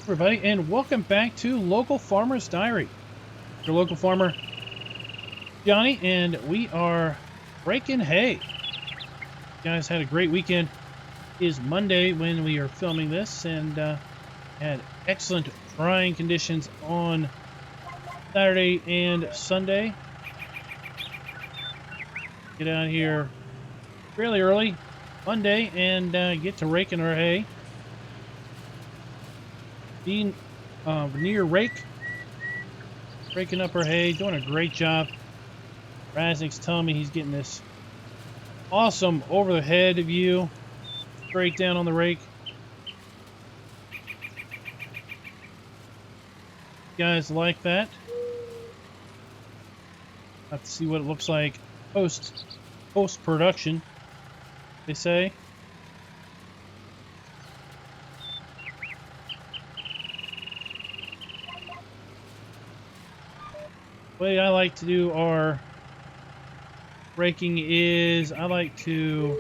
Everybody, and welcome back to Local Farmer's Diary. Your local farmer, Johnny, and we are breaking hay. You guys had a great weekend. It is Monday when we are filming this, and had excellent drying conditions on Saturday and Sunday. Get out here fairly early Monday and get to raking our hay. Being near rake, raking up our hay, doing a great job. Raznik's telling me he's getting this awesome over the head view, straight down on the rake. You guys like that? Have to see what it looks like post production, they say. The way I like to do our raking is I like to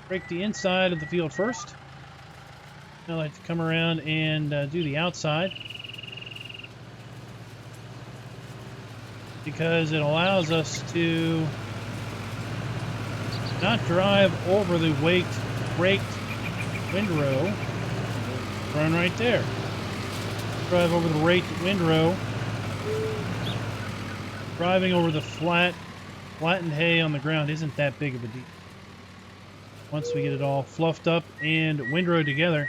rake the inside of the field first. I like to come around and do the outside because it allows us to not drive over the raked windrow. Run right there. Drive over the raked windrow. Driving over the flattened hay on the ground isn't that big of a deal. Once we get it all fluffed up and windrowed together,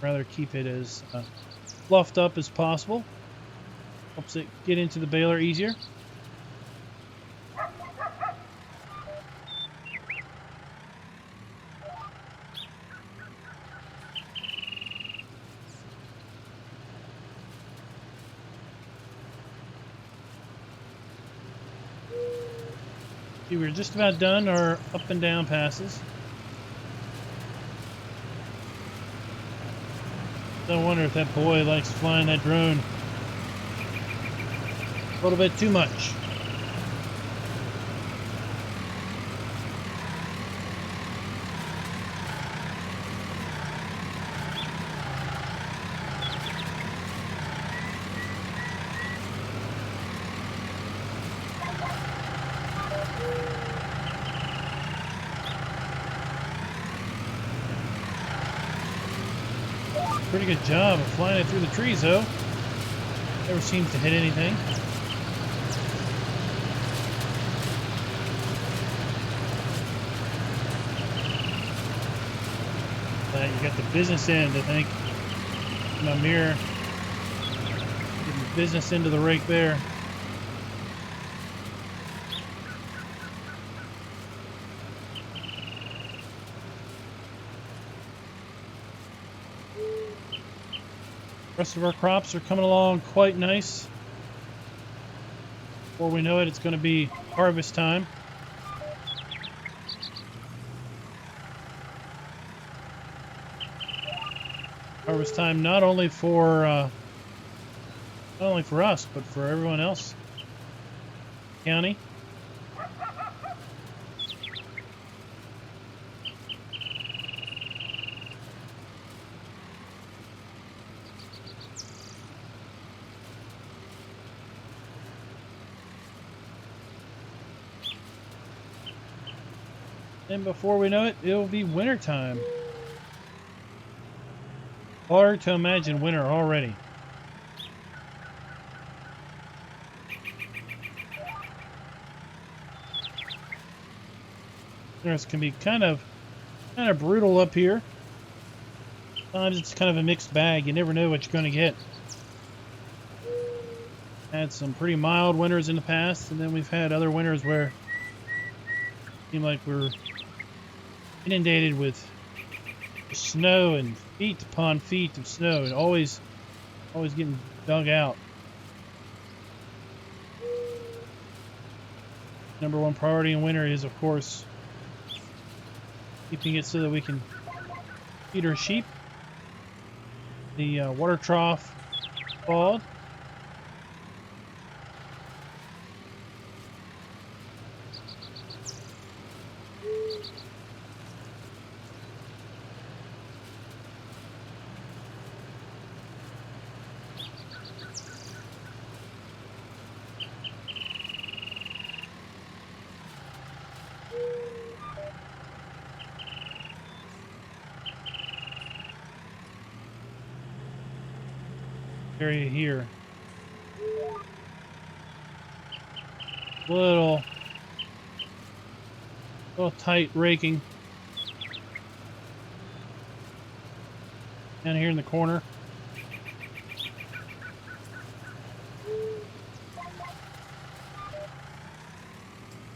rather keep it as fluffed up as possible. Helps it get into the baler easier. See, we're just about done our up and down passes. I wonder if that boy likes flying that drone a little bit too much. Pretty good job of flying it through the trees, though. Never seems to hit anything. You got the business end, I think. My mirror. Getting the business end of the rake there. The rest of our crops are coming along quite nice. Before we know it, it's going to be harvest time. Harvest time not only for us, but for everyone else. County. And before we know it, it'll be winter time. Hard to imagine winter already. Winters can be kind of brutal up here. Sometimes it's kind of a mixed bag. You never know what you're going to get. Had some pretty mild winters in the past, and then we've had other winters where it seemed like we're inundated with snow and feet upon feet of snow, and always getting dug out. Number one priority in winter is, of course, keeping it so that we can feed our sheep. The water trough thawed. Area here. Little tight raking. Down here in the corner.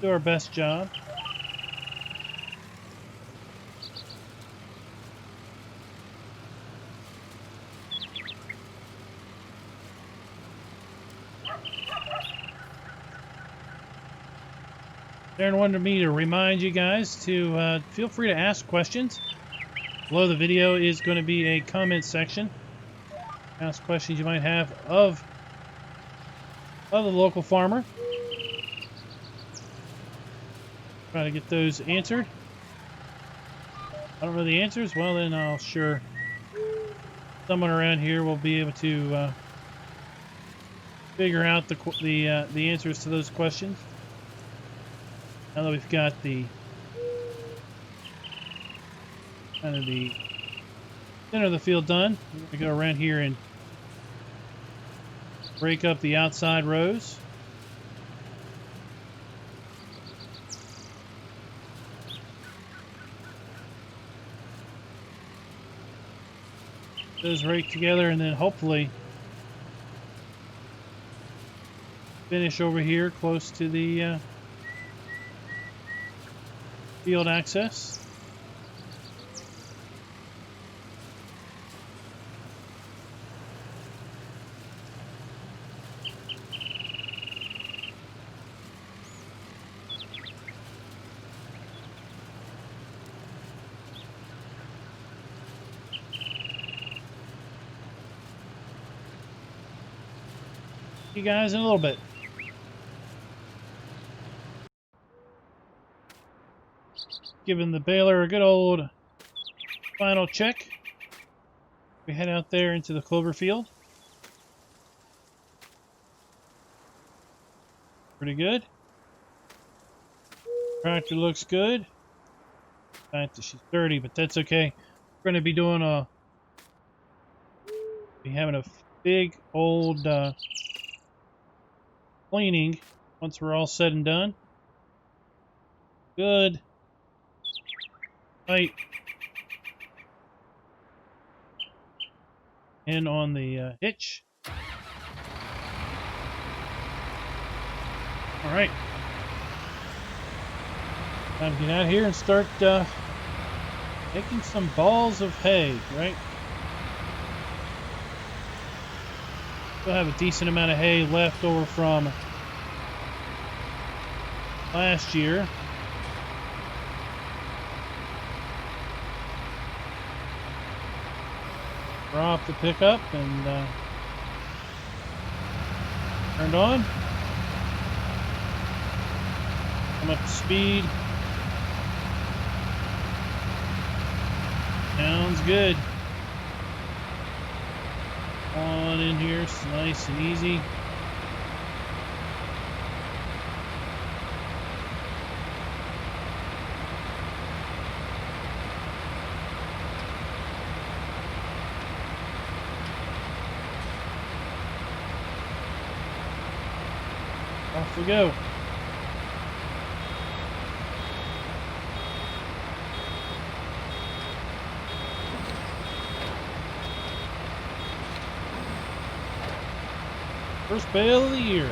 Do our best job. Darren wanted me to remind you guys to feel free to ask questions. Below the video is going to be a comment section. Ask questions you might have of the local farmer. Try to get those answered. I don't know the answers. Well, then I'll sure someone around here will be able to figure out the answers to those questions. Now that we've got the kind of the center of the field done, we're going to go around here and break up the outside rows. Those rake together, and then hopefully finish over here close to the field access. See you guys in a little bit. Giving the baler a good old final check. We head out there into the clover field. Pretty good. Tractor looks good. In fact, she's dirty, but that's okay. We're going to be doing having a big old cleaning once we're all said and done. Good. Tight. In on the hitch. All right. Time to get out here and start making some balls of hay, right? We'll have a decent amount of hay left over from last year. Drop the pickup and turned on. Come up to speed. Sounds good. On in here, it's nice and easy. Off we go. First bale of the year.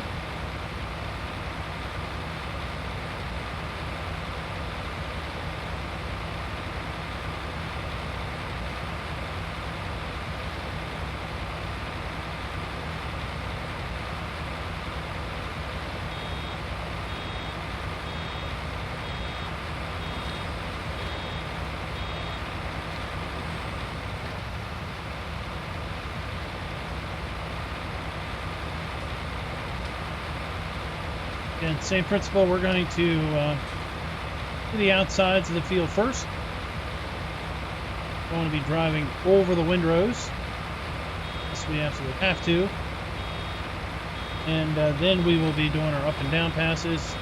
And same principle, we're going to do the outsides of the field first. We're going to be driving over the windrows. Yes, we absolutely have to. And then we will be doing our up and down passes.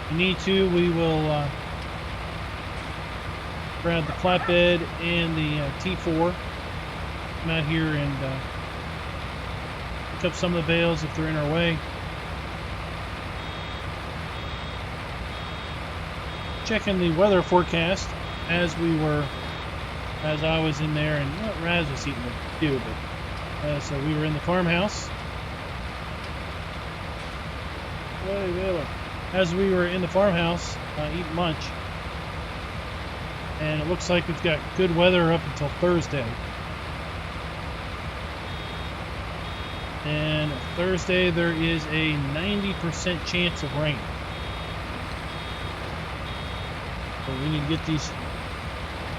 If we need to, we will grab the flatbed and the T4. Come out here and pick up some of the bales if they're in our way. Checking the weather forecast as I was in there, and well, Raz was eating it too, but so we were in the farmhouse. As we were in the farmhouse eating lunch, and it looks like we've got good weather up until Thursday. And Thursday there is a 90% chance of rain. So we need to get these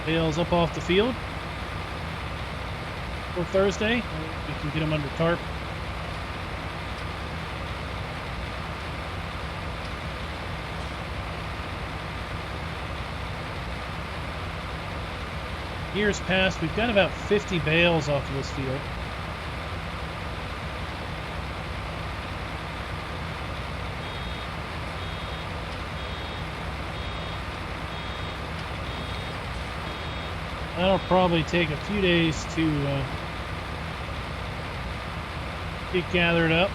bales up off the field for Thursday. We can get them under tarp. Years past, we've got about 50 bales off of this field. That'll probably take a few days to get gathered up.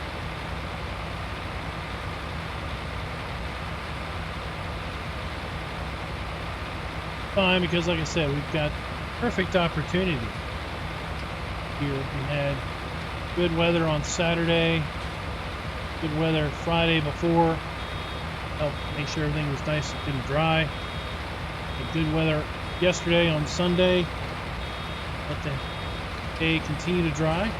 Fine, because like I said, we've got perfect opportunity here. We had good weather on Saturday, good weather Friday before, helped make sure everything was nice and good and dry. Had good weather yesterday on Sunday, let the day continue to dry.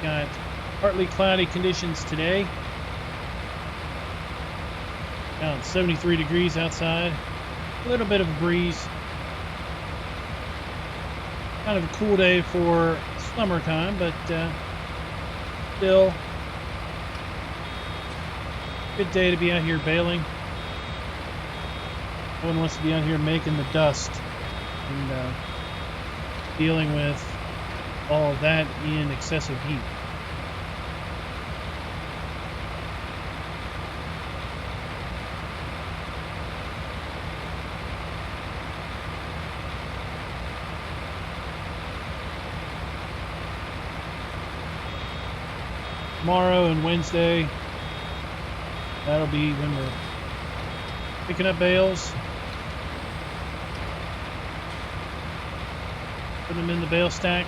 Got partly cloudy conditions today. Down 73 degrees outside. A little bit of a breeze. Kind of a cool day for summertime, but still good day to be out here baling. No one wants to be out here making the dust and dealing with all of that in excessive heat. Tomorrow and Wednesday, that'll be when we're picking up bales, putting them in the bale stack.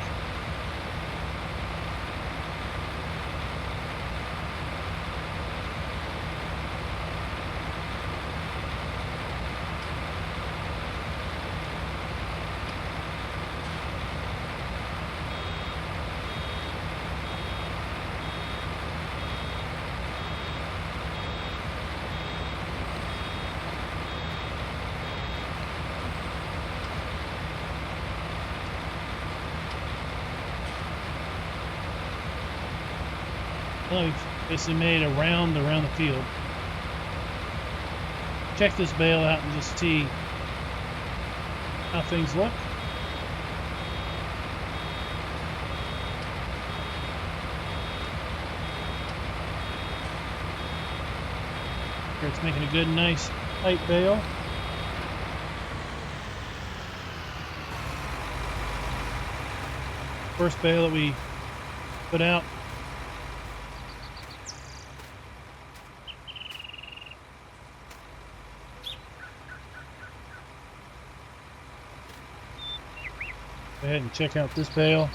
Well, we've basically made a round around the field. Check this bale out and just see how things look. Here it's making a good, nice, tight bale. First bale that we put out. Go ahead and check out this bale.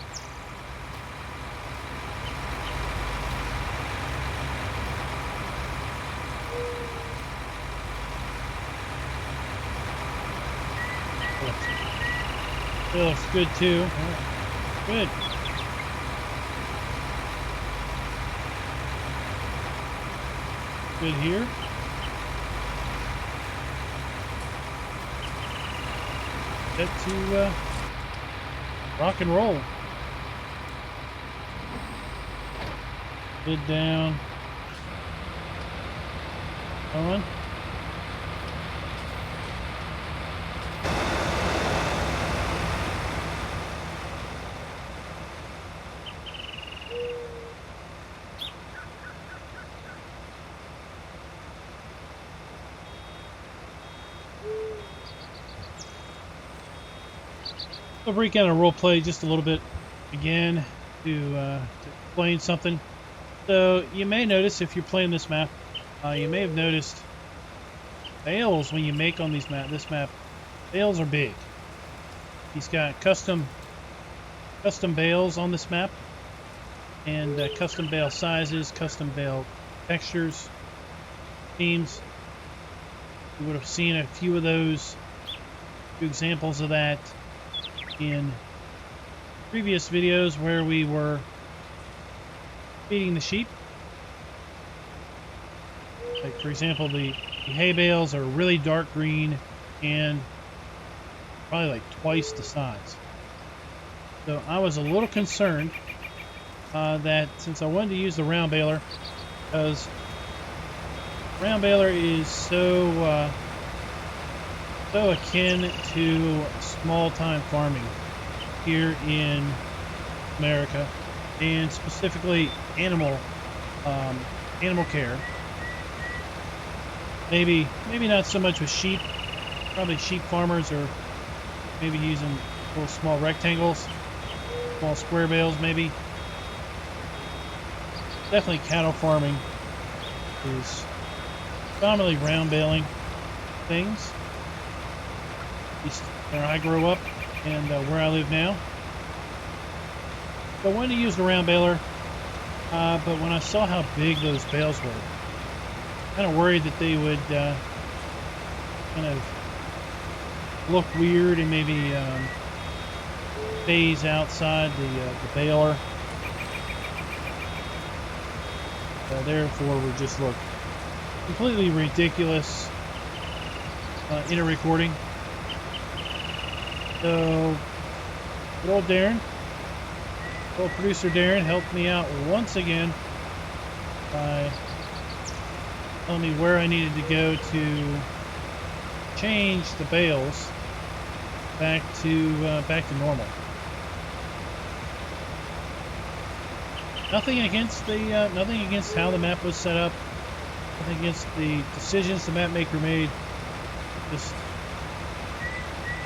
It looks good too. Good. Good here. Set to rock and roll. Lid down. On. I'll break out a role play just a little bit again to explain something. So you may notice if you're playing this map, you may have noticed bales when you make on this map, bales are big. He's got custom bales on this map, and custom bale sizes, custom bale textures, themes. You would have seen a few of those, few examples of that in previous videos where we were feeding the sheep. Like for example, the hay bales are really dark green and probably like twice the size. So I was a little concerned that since I wanted to use the round baler, because round baler is so akin to small-time farming here in America, and specifically animal care. Maybe not so much with sheep. Probably sheep farmers are maybe using little small rectangles, small square bales maybe. Definitely cattle farming is predominantly round baling things. At least where I grew up and where I live now. So I wanted to use the round baler, but when I saw how big those bales were, kind of worried that they would kind of look weird and maybe phase outside the baler. Therefore, would just look completely ridiculous in a recording. So, good old Darren, old producer Darren, helped me out once again by telling me where I needed to go to change the bales back to normal. Nothing against how the map was set up. Nothing against the decisions the map maker made. Just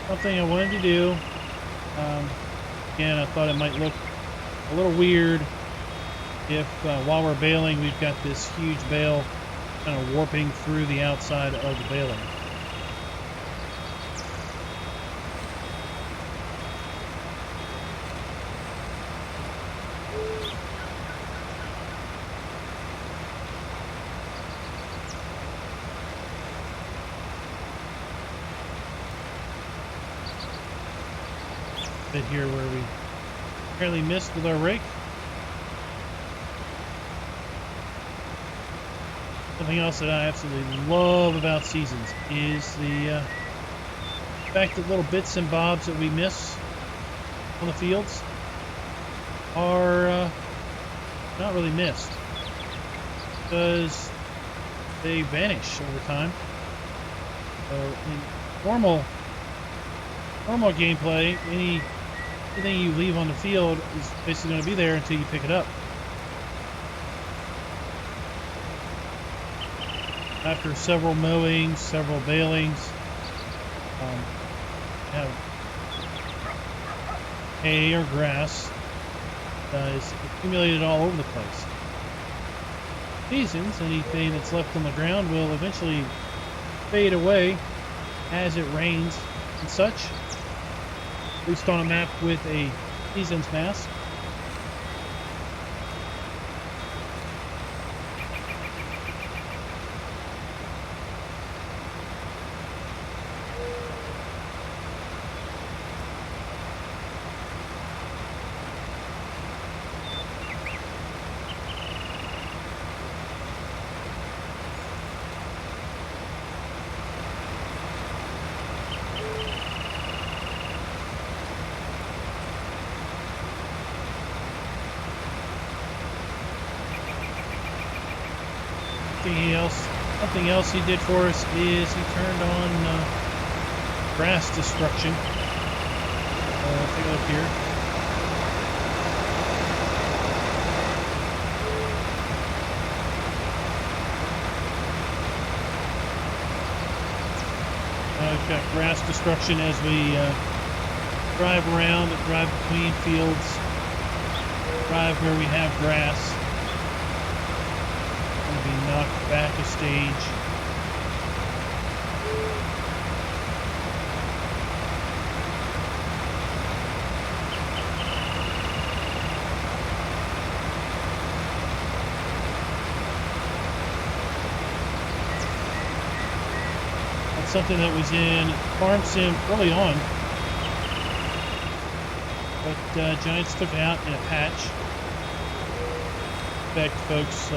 something I wanted to do. Again, I thought it might look a little weird if while we're baling, we've got this huge bale kind of warping through the outside of the baling. Bit here where we apparently missed with our rake. Something else that I absolutely love about seasons is the fact that little bits and bobs that we miss on the fields are not really missed, because they vanish over time. So in normal gameplay, anything you leave on the field is basically going to be there until you pick it up. After several mowings, several balings, have hay or grass is accumulated all over the place. Seasons, anything that's left on the ground will eventually fade away as it rains and such. At least on a map with a seasons mask. Something else he did for us is he turned on grass destruction. Take a look here. We've got grass destruction as we drive around, drive between fields, drive where we have grass. Going to be knocked back a stage. That's something that was in Farm Sim early on, but Giants took it out in a patch. In fact, folks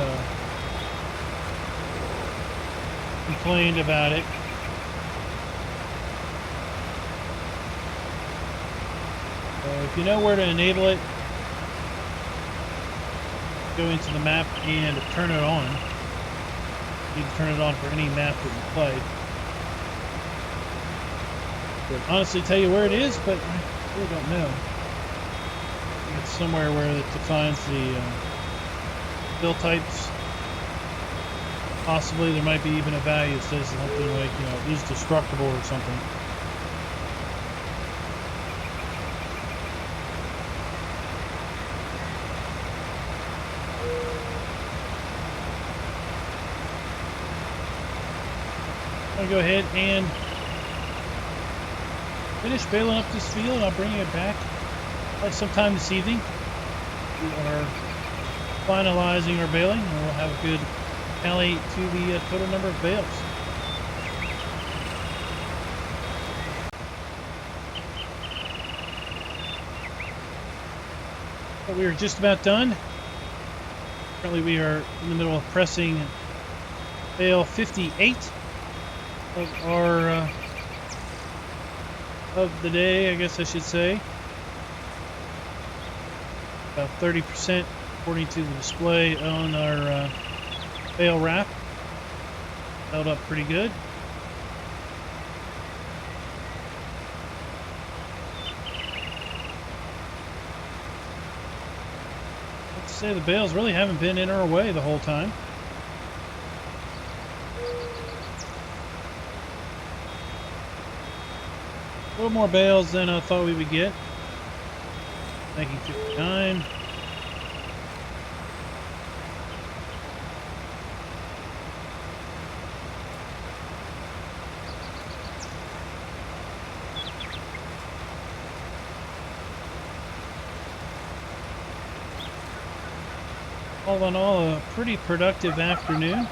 complained about it. If you know where to enable it, go into the map and turn it on. You can turn it on for any map that you play. Could honestly tell you where it is, but I really don't know. I think it's somewhere where it defines the build types. Possibly there might be even a value that says something like, you know, it is destructible or something. I'll go ahead and finish baling up this field, and I'll bring it back like sometime this evening. We are finalizing our baling, and we'll have a good tally to the total number of bales. But we are just about done. Currently we are in the middle of pressing bale 58 of our of the day, I guess I should say. About 30% according to the display on our bale wrap. Held up pretty good. Let's say the bales really haven't been in our way the whole time. A little more bales than I thought we would get. Making 59. All in all, a pretty productive afternoon.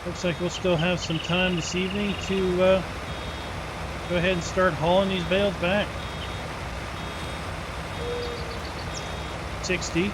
Looks like we'll still have some time this evening to go ahead and start hauling these bales back. 60.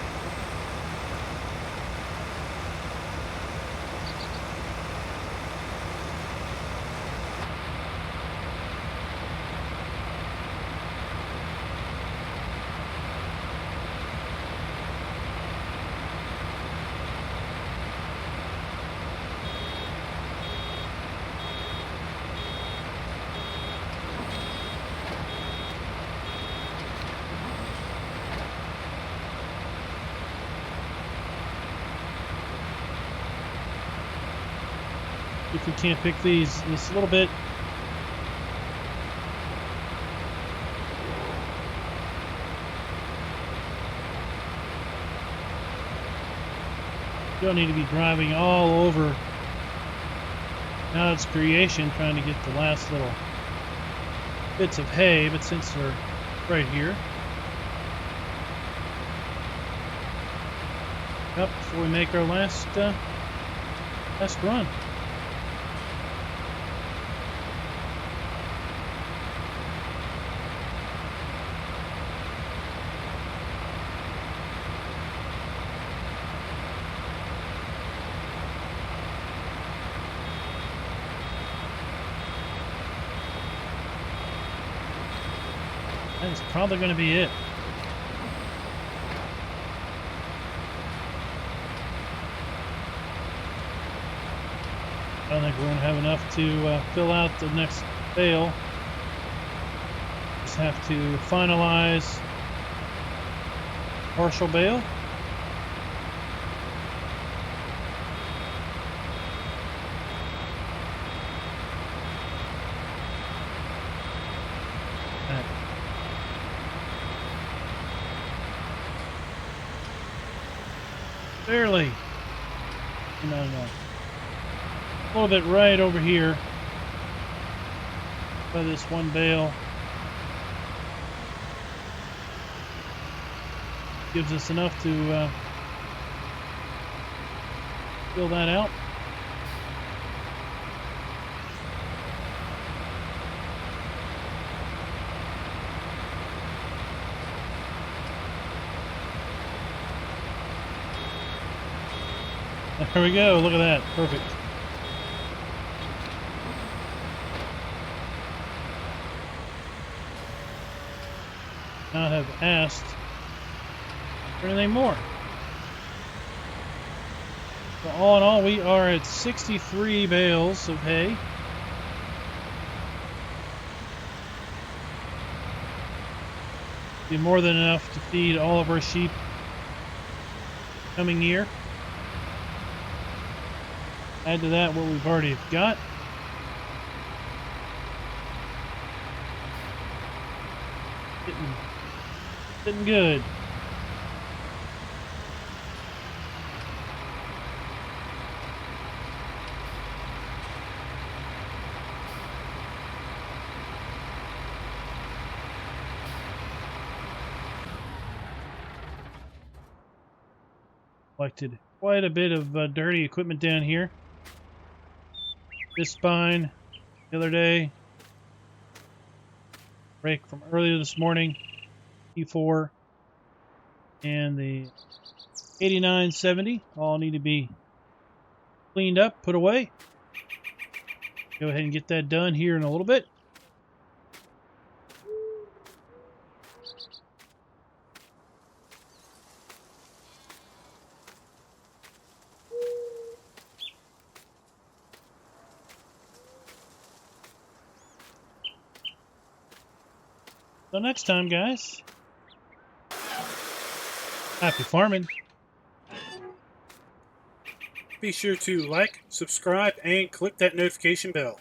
If we can't pick these this little bit. You don't need to be driving all over God's creation trying to get the last little bits of hay, but since they're right here. Up before we make our last run. That is probably going to be it. I don't think we're going to have enough to fill out the next bale. Just have to finalize partial bale. Barely. No. A little bit right over here by this one bale. Gives us enough to fill that out. There we go. Look at that. Perfect. Not have asked for anything more. So all in all, we are at 63 bales of hay. Be more than enough to feed all of our sheep coming year. Add to that what we've already got. Getting good. Collected quite a bit of dirty equipment down here. This spine the other day. Rake from earlier this morning. P4 and the 8970 all need to be cleaned up, put away. Go ahead and get that done here in a little bit. Till next time, guys. Happy farming. Be sure to like, subscribe, and click that notification bell.